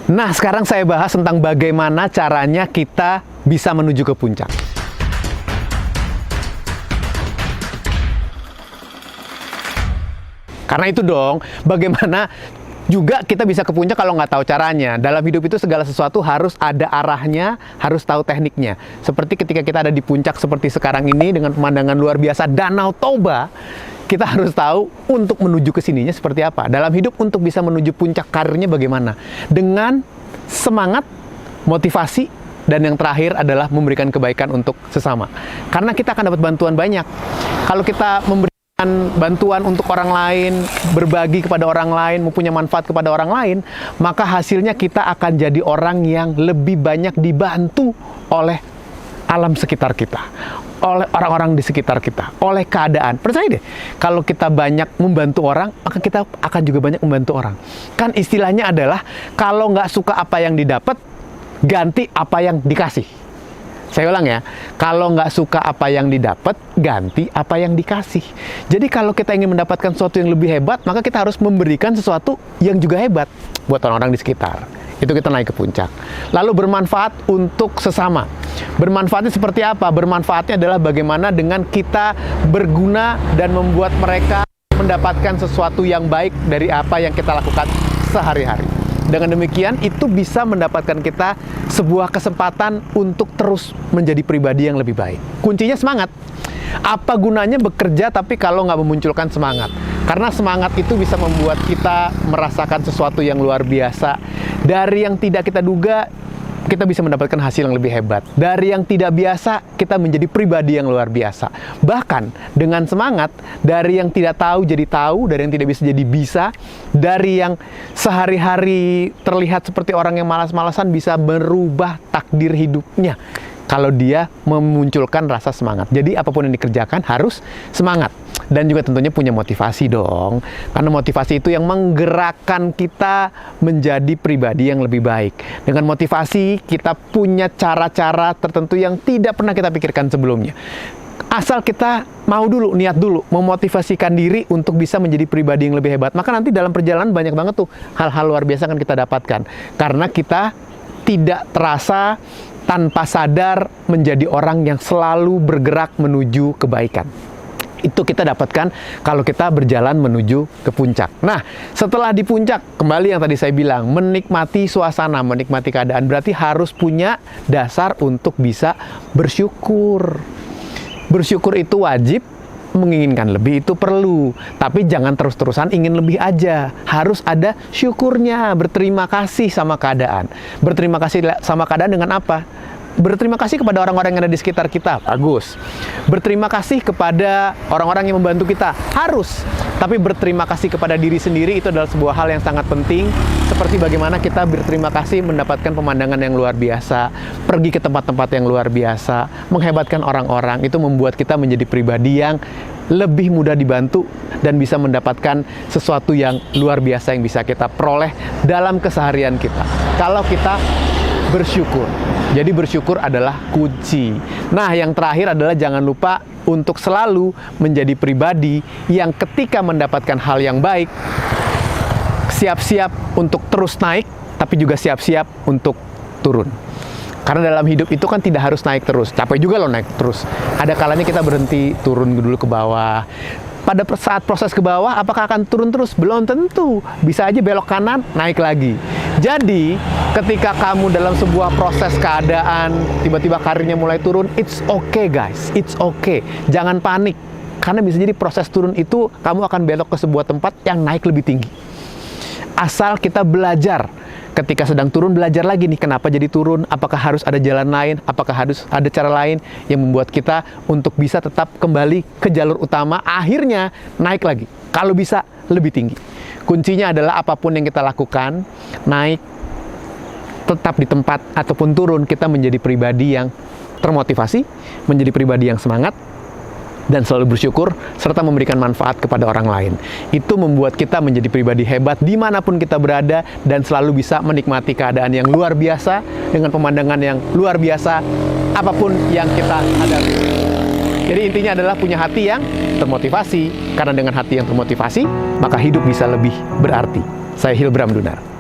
Nah, sekarang saya bahas tentang bagaimana caranya kita bisa menuju ke puncak. Karena itu dong, bagaimana juga kita bisa ke puncak kalau nggak tahu caranya. Dalam hidup itu segala sesuatu harus ada arahnya, harus tahu tekniknya. Seperti ketika kita ada di puncak seperti sekarang ini dengan pemandangan luar biasa Danau Toba, kita harus tahu untuk menuju ke sininya seperti apa. Dalam hidup untuk bisa menuju puncak karirnya bagaimana? Dengan semangat, motivasi, dan yang terakhir adalah memberikan kebaikan untuk sesama. Karena kita akan dapat bantuan banyak. Kalau kita memberikan bantuan untuk orang lain, berbagi kepada orang lain, mempunyai manfaat kepada orang lain, maka hasilnya kita akan jadi orang yang lebih banyak dibantu oleh alam sekitar kita, oleh orang-orang di sekitar kita, oleh keadaan. Percaya deh, kalau kita banyak membantu orang, maka kita akan juga banyak membantu orang. Kan istilahnya adalah, kalau nggak suka apa yang didapat, ganti apa yang dikasih. Saya ulang ya, kalau nggak suka apa yang didapat, ganti apa yang dikasih. Jadi kalau kita ingin mendapatkan sesuatu yang lebih hebat, maka kita harus memberikan sesuatu yang juga hebat buat orang-orang di sekitar. Itu kita naik ke puncak. Lalu bermanfaat untuk sesama. Bermanfaatnya seperti apa? Bermanfaatnya adalah bagaimana dengan kita berguna dan membuat mereka mendapatkan sesuatu yang baik dari apa yang kita lakukan sehari-hari. Dengan demikian, itu bisa mendapatkan kita sebuah kesempatan untuk terus menjadi pribadi yang lebih baik. Kuncinya semangat. Apa gunanya bekerja tapi kalau nggak memunculkan semangat? Karena semangat itu bisa membuat kita merasakan sesuatu yang luar biasa. Dari yang tidak kita duga, kita bisa mendapatkan hasil yang lebih hebat. Dari yang tidak biasa, kita menjadi pribadi yang luar biasa. Bahkan dengan semangat, dari yang tidak tahu jadi tahu, dari yang tidak bisa jadi bisa, dari yang sehari-hari terlihat seperti orang yang malas-malasan bisa berubah takdir hidupnya kalau dia memunculkan rasa semangat. Jadi apapun yang dikerjakan harus semangat. Dan juga tentunya punya motivasi dong. Karena motivasi itu yang menggerakkan kita menjadi pribadi yang lebih baik. Dengan motivasi, kita punya cara-cara tertentu yang tidak pernah kita pikirkan sebelumnya. Asal kita mau dulu, niat dulu, memotivasikan diri untuk bisa menjadi pribadi yang lebih hebat. Maka nanti dalam perjalanan banyak banget tuh hal-hal luar biasa akan kita dapatkan. Karena kita tidak terasa tanpa sadar menjadi orang yang selalu bergerak menuju kebaikan. Itu kita dapatkan kalau kita berjalan menuju ke puncak. Nah, setelah di puncak, kembali yang tadi saya bilang, menikmati suasana, menikmati keadaan, berarti harus punya dasar untuk bisa bersyukur. Bersyukur itu wajib, menginginkan lebih itu perlu. Tapi jangan terus-terusan ingin lebih aja. Harus ada syukurnya, berterima kasih sama keadaan. Berterima kasih sama keadaan dengan apa? Berterima kasih kepada orang-orang yang ada di sekitar kita, bagus. Berterima kasih kepada orang-orang yang membantu kita, harus. Tapi berterima kasih kepada diri sendiri itu adalah sebuah hal yang sangat penting. Seperti bagaimana kita berterima kasih mendapatkan pemandangan yang luar biasa, pergi ke tempat-tempat yang luar biasa, menghebatkan orang-orang, itu membuat kita menjadi pribadi yang lebih mudah dibantu dan bisa mendapatkan sesuatu yang luar biasa yang bisa kita peroleh dalam keseharian kita. Kalau kita bersyukur. Jadi bersyukur adalah kunci. Nah, yang terakhir adalah jangan lupa untuk selalu menjadi pribadi yang ketika mendapatkan hal yang baik, siap-siap untuk terus naik, tapi juga siap-siap untuk turun. Karena dalam hidup itu kan tidak harus naik terus. Capek juga loh naik terus. Ada kalanya kita berhenti, turun dulu ke bawah. Pada saat proses ke bawah, apakah akan turun terus? Belum tentu. Bisa aja belok kanan, naik lagi. Jadi, ketika kamu dalam sebuah proses keadaan, tiba-tiba karirnya mulai turun, it's okay guys, it's okay. Jangan panik. Karena bisa jadi proses turun itu, kamu akan belok ke sebuah tempat yang naik lebih tinggi. Asal kita belajar. Ketika sedang turun, belajar lagi nih, kenapa jadi turun, apakah harus ada jalan lain, apakah harus ada cara lain yang membuat kita untuk bisa tetap kembali ke jalur utama, akhirnya naik lagi, kalau bisa lebih tinggi. Kuncinya adalah apapun yang kita lakukan, naik, tetap di tempat, ataupun turun, kita menjadi pribadi yang termotivasi, menjadi pribadi yang semangat, dan selalu bersyukur, serta memberikan manfaat kepada orang lain. Itu membuat kita menjadi pribadi hebat dimanapun kita berada, dan selalu bisa menikmati keadaan yang luar biasa, dengan pemandangan yang luar biasa, apapun yang kita hadapi. Jadi intinya adalah punya hati yang termotivasi, karena dengan hati yang termotivasi, maka hidup bisa lebih berarti. Saya Hilbram Dunar.